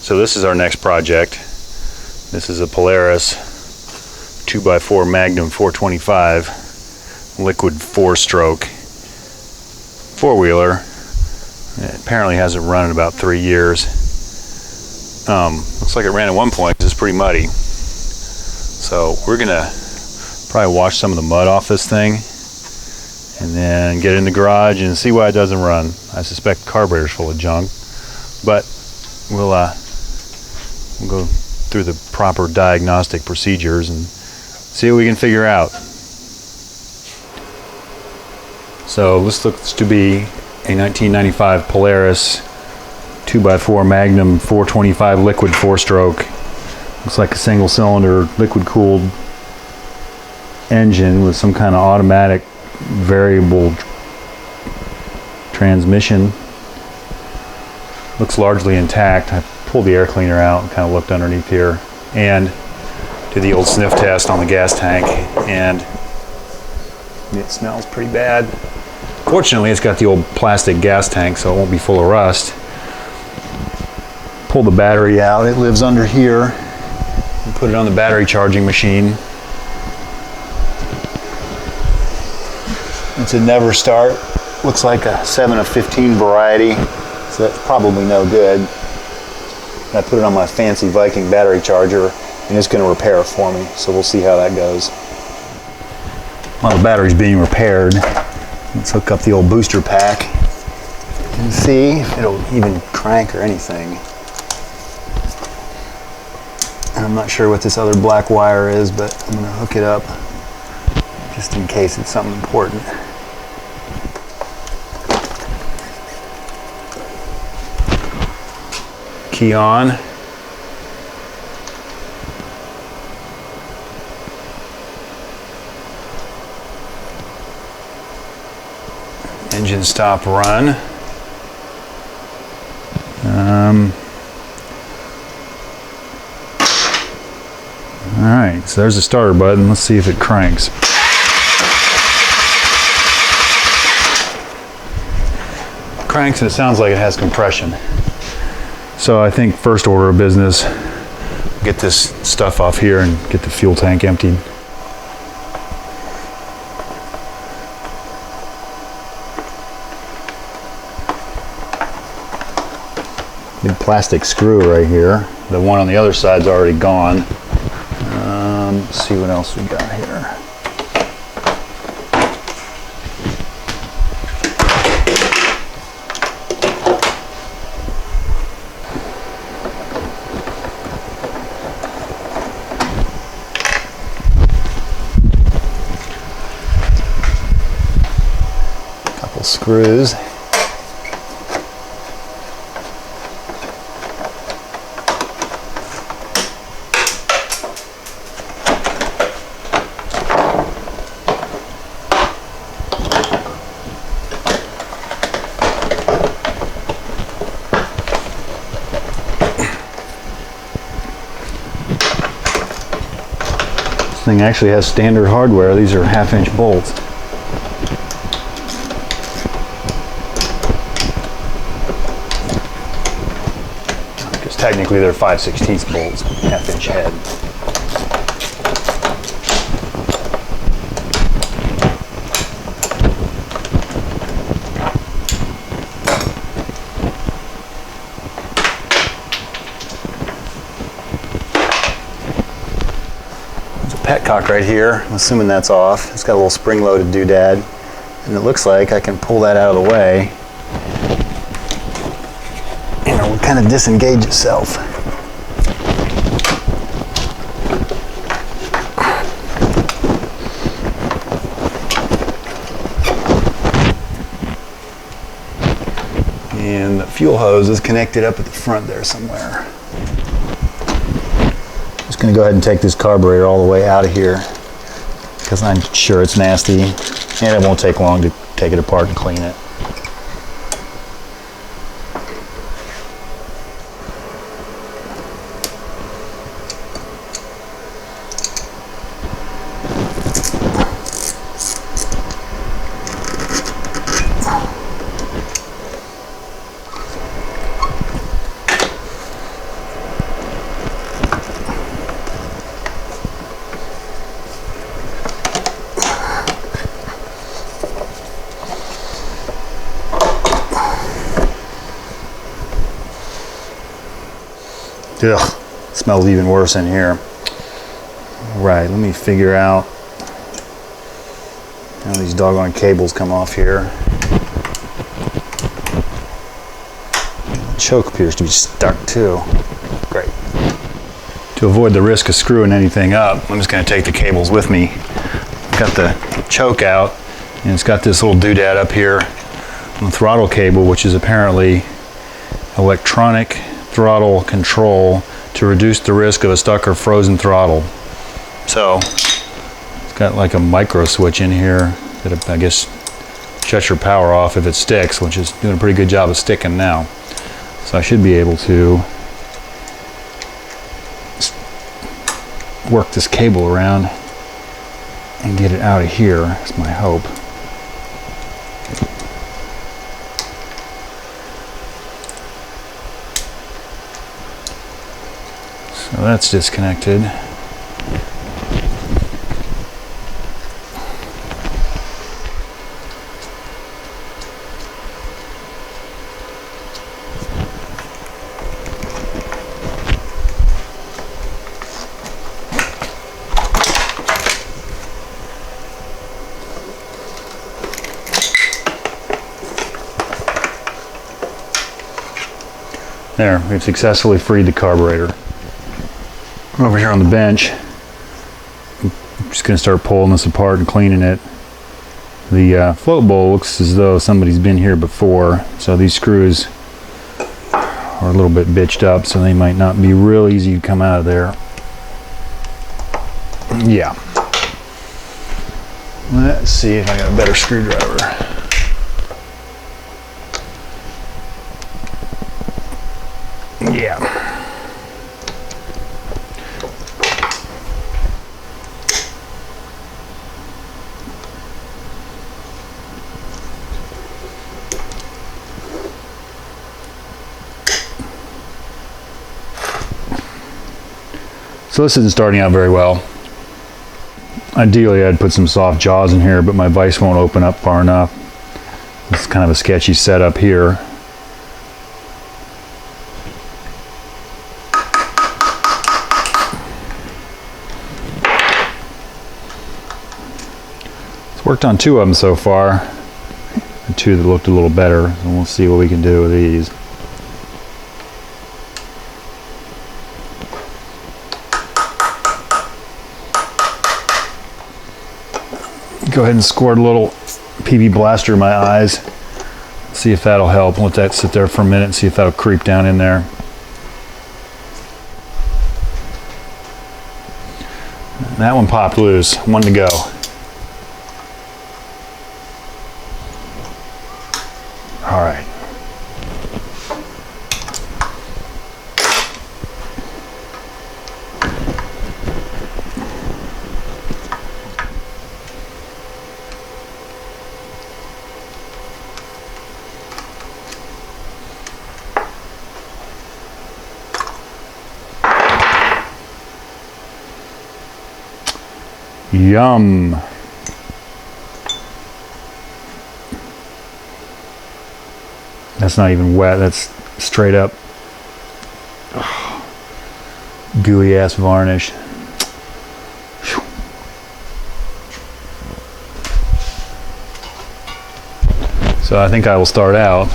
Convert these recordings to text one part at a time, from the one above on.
So this is our next project. This is a Polaris 2x4 Magnum 425 liquid 4-stroke four-wheeler. It apparently hasn't run in about 3 years. Looks like it ran at one point because it's pretty muddy. So we're gonna probably wash some of the mud off this thing and then get it in the garage and see why it doesn't run. I suspect the carburetor's full of junk, but we'll go through the proper diagnostic procedures and see what we can figure out. So this looks to be a 1995 Polaris 2x4 Magnum 425 liquid 4-stroke. Looks like a single cylinder liquid cooled engine with some kind of automatic variable transmission. Looks largely intact. I pulled the air cleaner out and kind of looked underneath here and did the old sniff test on the gas tank, and it smells pretty bad. Fortunately, it's got the old plastic gas tank, so it won't be full of rust. Pull the battery out. It lives under here. And put it on the battery charging machine. It's a never start. Looks like a 7 of 15 variety, so that's probably no good. I put it on my fancy Viking battery charger, and it's going to repair it for me, so we'll see how that goes. While the battery's being repaired, let's hook up the old booster pack and see if it'll even crank or anything. And I'm not sure what this other black wire is, but I'm going to hook it up just in case it's something important. Key on. Engine stop run. Alright, so there's the starter button. Let's see if it cranks. Cranks, and it sounds like it has compression. So I think first order of business, get this stuff off here and get the fuel tank emptied. Big plastic screw right here. The one on the other side's already gone. Let's see what else we got here. Couple screws. This thing actually has standard hardware. These are 1/2-inch bolts. Because technically they're 5/16 bolts, 1/2-inch head. Petcock right here. I'm assuming that's off. It's got a little spring-loaded doodad, and it looks like I can pull that out of the way, and it will kind of disengage itself. And the fuel hose is connected up at the front there somewhere. Just going to go ahead and take this carburetor all the way out of here because I'm sure it's nasty, and it won't take long to take it apart and clean it. Ugh, smells even worse in here. Right, let me figure out how these doggone cables come off here. The choke appears to be stuck too. Great. To avoid the risk of screwing anything up, I'm just going to take the cables with me. I've got the choke out, and it's got this little doodad up here on the throttle cable, which is apparently electronic throttle control to reduce the risk of a stuck or frozen throttle. So it's got like a micro switch in here that I guess shuts your power off if it sticks, which is doing a pretty good job of sticking now. So I should be able to work this cable around and get it out of here. That's my hope. So that's disconnected. There, we've successfully freed the carburetor. Over here on the bench, I'm just going to start pulling this apart and cleaning it. The float bowl looks as though somebody's been here before, so these screws are a little bit bitched up, so they might not be real easy to come out of there. Yeah. Let's see if I got a better screwdriver. Yeah. So this isn't starting out very well. Ideally, I'd put some soft jaws in here, but my vise won't open up far enough. It's kind of a sketchy setup here. It's worked on two of them so far. The two that looked a little better, and we'll see what we can do with these. Go ahead and squirt a little PB blaster in my eyes. See if that'll help. Let that sit there for a minute and see if that'll creep down in there. That one popped loose. One to go. All right. Yum. That's not even wet, that's straight up gooey ass varnish. So I think I will start out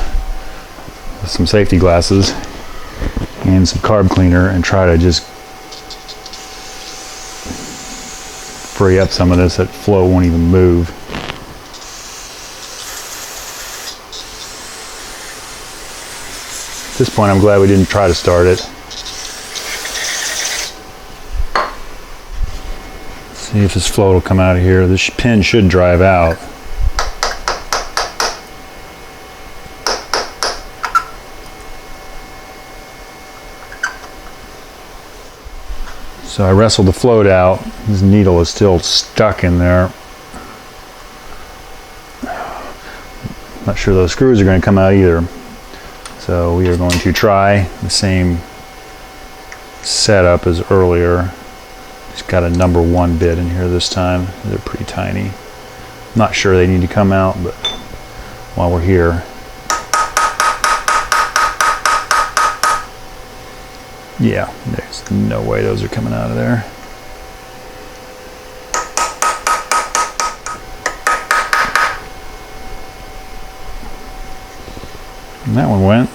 with some safety glasses and some carb cleaner and try to just free up some of this. That flow won't even move. At this point, I'm glad we didn't try to start it. See if this float will come out of here. This pin should drive out. So I wrestled the float out. This needle is still stuck in there. Not sure those screws are going to come out either. So we are going to try the same setup as earlier. Just got a number 1 bit in here this time. They're pretty tiny. Not sure they need to come out, but while we're here. Yeah, there's no way those are coming out of there. And that one went.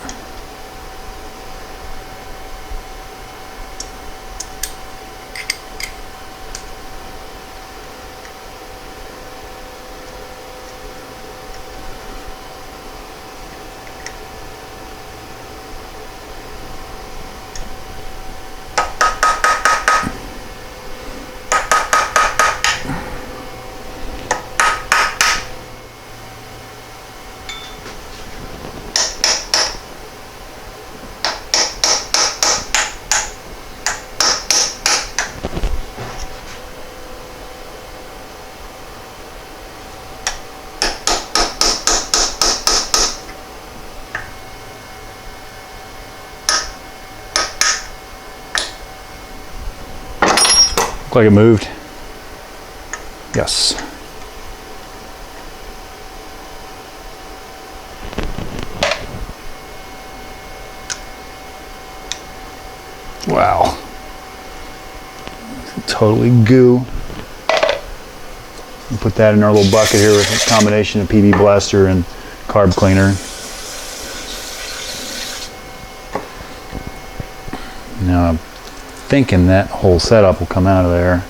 Look like it moved. Yes. Wow. Totally goo. We'll put that in our little bucket here with a combination of PB Blaster and carb cleaner. Now I'm thinking that whole setup will come out of there.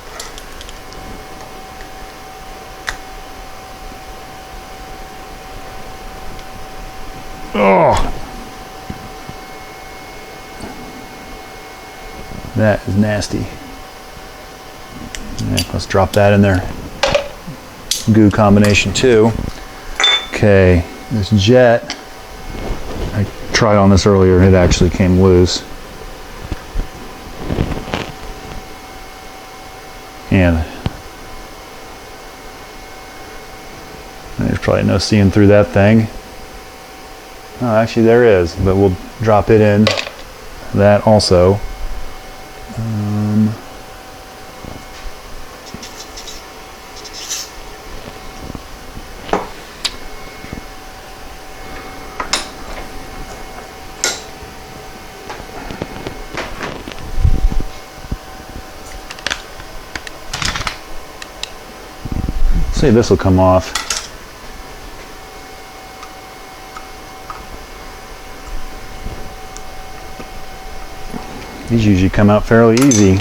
Oh, that is nasty. Yeah, let's drop that in there. Goo combination 2. Okay, this jet, I tried on this earlier and it actually came loose. And there's probably no seeing through that thing. Oh, actually there is, but we'll drop it in. That also. See, this will come off. These usually come out fairly easy.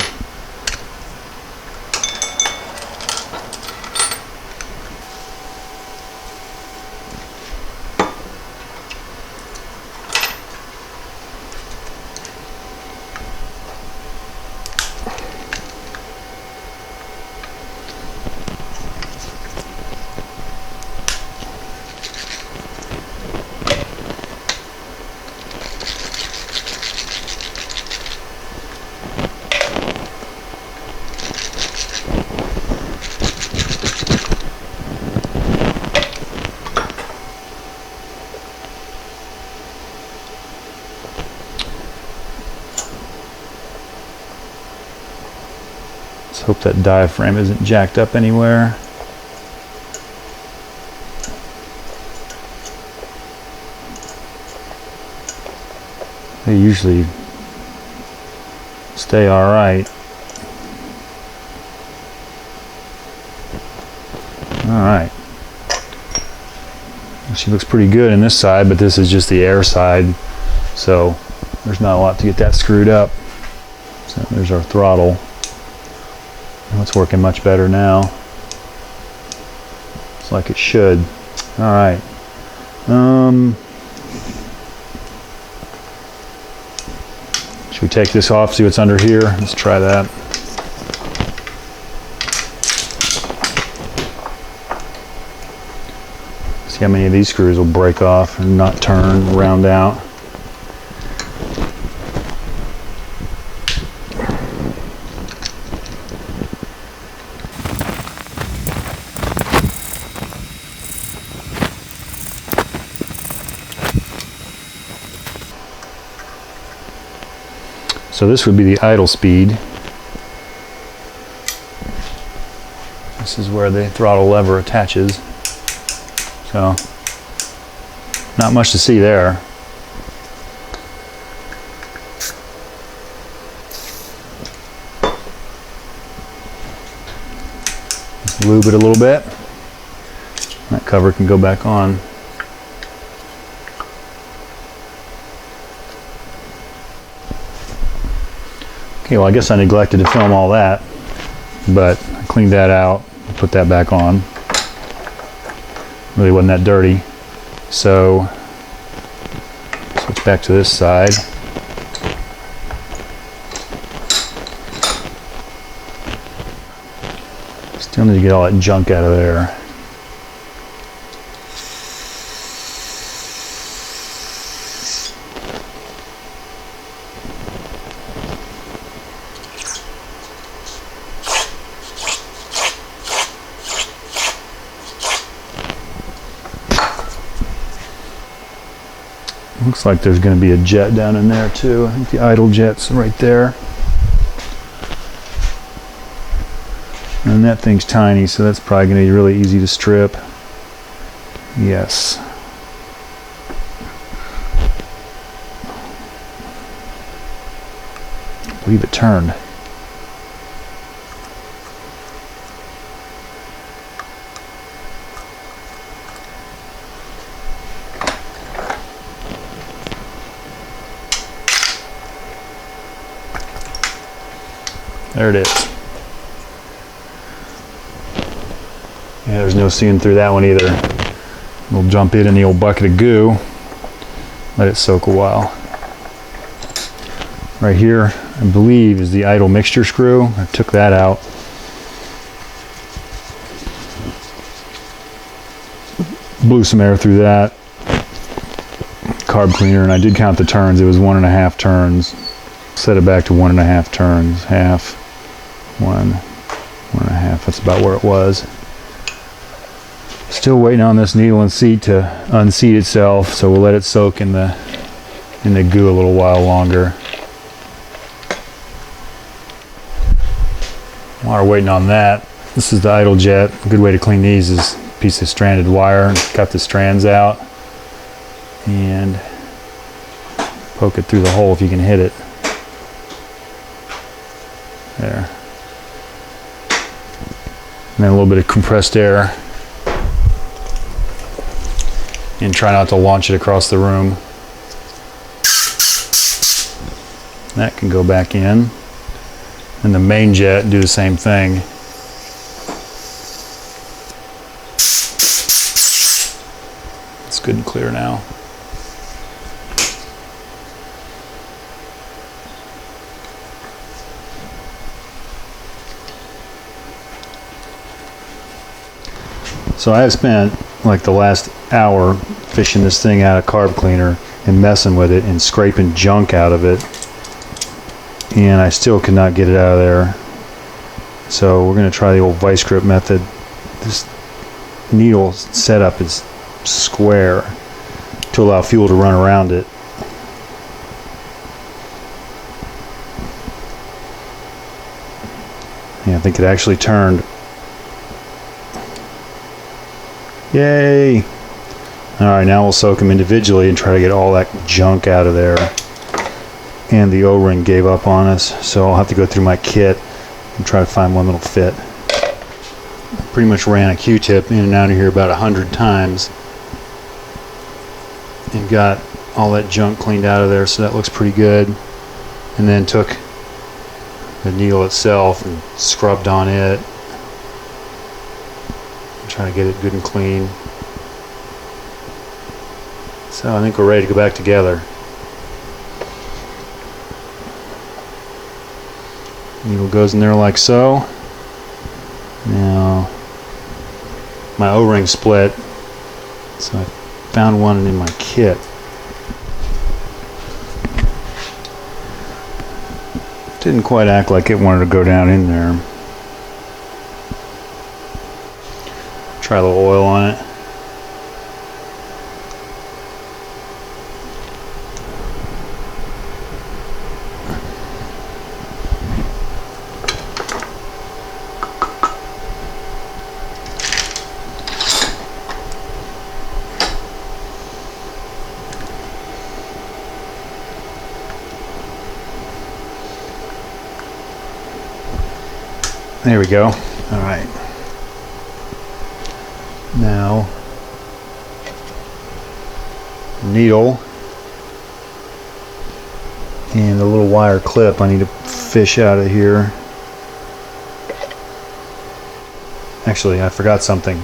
Let's hope that diaphragm isn't jacked up anywhere. They usually stay all right. All right. She looks pretty good in this side, but this is just the air side, so there's not a lot to get that screwed up. So there's our throttle. Oh, it's working much better now. It's like it should. All right. Should we take this off, see what's under here? Let's try that. See how many of these screws will break off and not turn, round out. So this would be the idle speed. This is where the throttle lever attaches. So, not much to see there. lube it a little bit. That cover can go back on. Okay, well I guess I neglected to film all that, but I cleaned that out, put that back on. Really wasn't that dirty. So, switch back to this side. Still need to get all that junk out of there. Looks like there's going to be a jet down in there too. I think the idle jet's right there. And that thing's tiny, so that's probably going to be really easy to strip. Yes. I believe it turned. There it is. Yeah, there's no seeing through that one either. We'll jump it in the old bucket of goo, let it soak a while. Right here, I believe, is the idle mixture screw. I took that out. Blew some air through that. Carb cleaner, and I did count the turns. It was 1.5 turns. Set it back to 1.5 turns. Half, 1.5. That's about where it was. Still waiting on this needle and seat to unseat itself, so we'll let it soak in the goo a little while longer. While we're waiting on that, this is the idle jet. A good way to clean these is a piece of stranded wire. Cut the strands out and poke it through the hole if you can hit it. There. And then a little bit of compressed air. And try not to launch it across the room. That can go back in. And the main jet, do the same thing. It's good and clear now. So I have spent like the last hour fishing this thing out of carb cleaner and messing with it and scraping junk out of it, and I still cannot get it out of there. So we're going to try the old vice grip method. This needle setup is square to allow fuel to run around it. Yeah, I think it actually turned. Yay! Alright, now we'll soak them individually and try to get all that junk out of there. And the O-ring gave up on us, so I'll have to go through my kit and try to find one that'll fit. Pretty much ran a Q-tip in and out of here about 100 times and got all that junk cleaned out of there, so that looks pretty good. And then took the needle itself and scrubbed on it. Trying to get it good and clean. So I think we're ready to go back together. Needle goes in there like so. Now my O-ring split, so I found one in my kit. Didn't quite act like it wanted to go down in there. Try a little oil on it. There we go. All right. Now, needle and a little wire clip I need to fish out of here. Actually, I forgot something.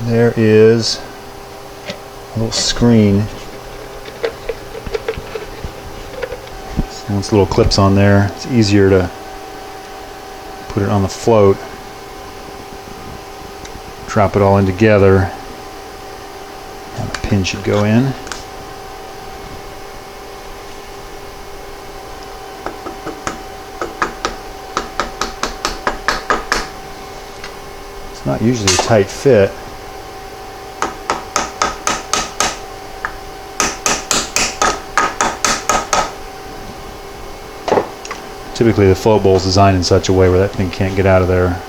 There is a little screen. So once the little clip's on there, it's easier to put it on the float. Drop it all in together. And the pin should go in. It's not usually a tight fit. Typically the float bowl is designed in such a way where that thing can't get out of there.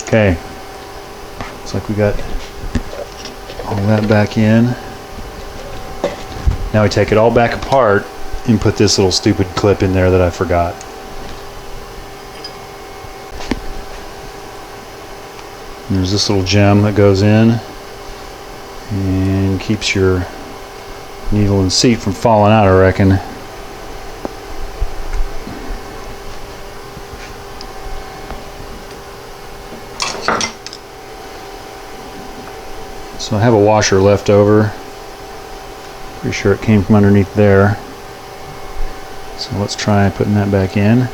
Okay, looks like we got all that back in. Now we take it all back apart and put this little stupid clip in there that I forgot. And there's this little gem that goes in and keeps your needle and seat from falling out, I reckon. So I have a washer left over. Pretty sure it came from underneath there. So let's try putting that back in.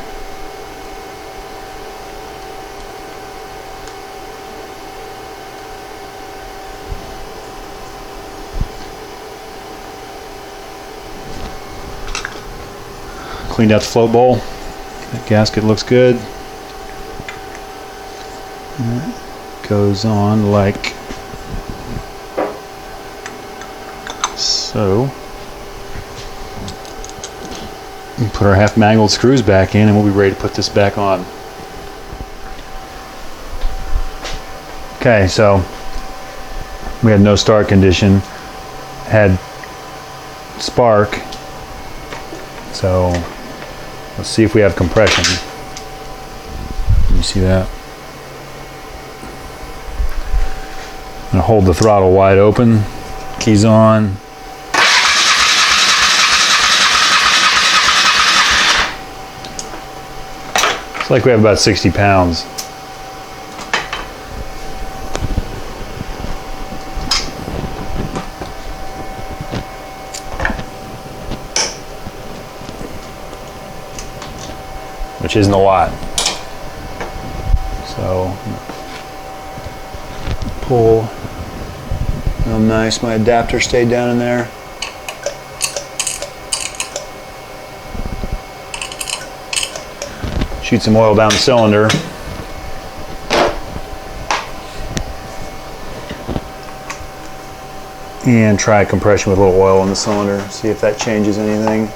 Cleaned out the float bowl. That gasket looks good. And that goes on like so. We put our half mangled screws back in and we'll be ready to put this back on. Okay, so we had no start condition, had spark, so let's see if we have compression. You see that? I'm going to hold the throttle wide open, keys on. It's like we have about 60 pounds. Which isn't a lot. So pull real nice. My adapter stayed down in there. Shoot some oil down the cylinder. And try compression with a little oil in the cylinder. See if that changes anything.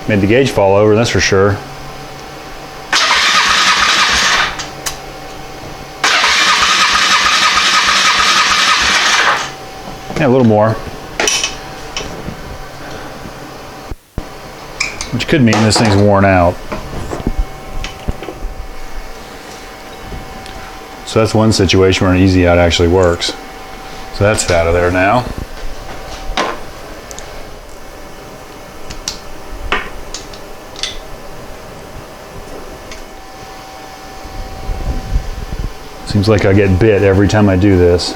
Made the gauge fall over, that's for sure. Yeah, a little more. Which could mean this thing's worn out. So that's one situation where an easy out actually works. So that's out of there now. Seems like I get bit every time I do this.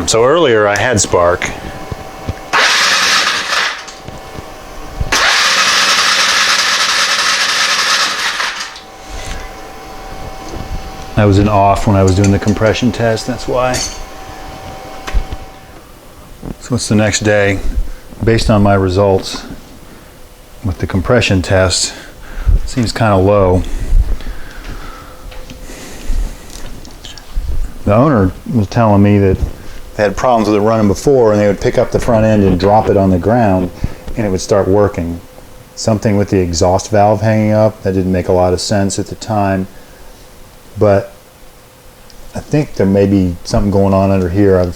So earlier I had spark. I was in off when I was doing the compression test, that's why. So what's the next day? Based on my results, with the compression test. Seems kind of low. The owner was telling me that they had problems with it running before, and they would pick up the front end and drop it on the ground and it would start working. Something with the exhaust valve hanging up, that didn't make a lot of sense at the time, but I think there may be something going on under here. I'm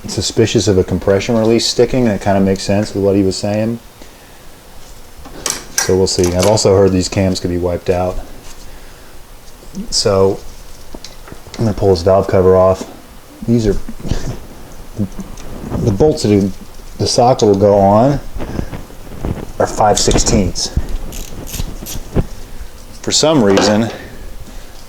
suspicious of a compression release sticking. That kind of makes sense with what he was saying. So we'll see. I've also heard these cams could be wiped out. So I'm going to pull this valve cover off. These are the bolts that the socket will go on are 5/16. For some reason,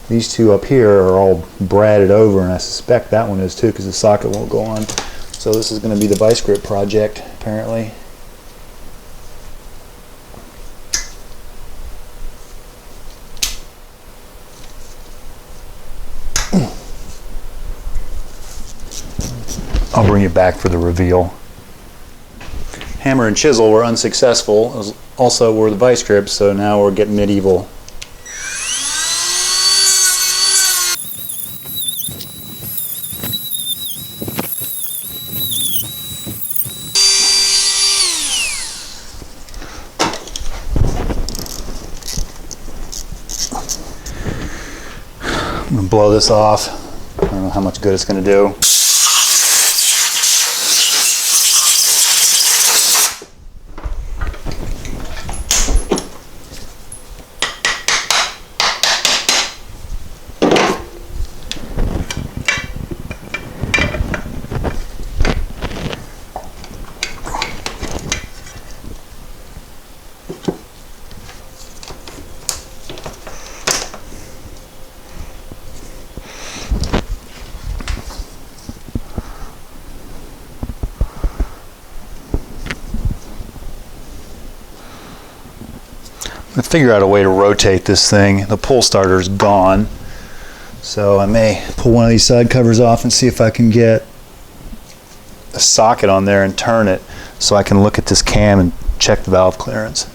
these two up here are all bradded over, and I suspect that one is too because the socket won't go on. So this is going to be the vice grip project, apparently. I'll bring it back for the reveal. Hammer and chisel were unsuccessful, also were the vice grips, so now we're getting medieval. I'm going to blow this off. I don't know how much good it's going to do. I figure out a way to rotate this thing. The pull starter is gone, so I may pull one of these side covers off and see if I can get a socket on there and turn it so I can look at this cam and check the valve clearance.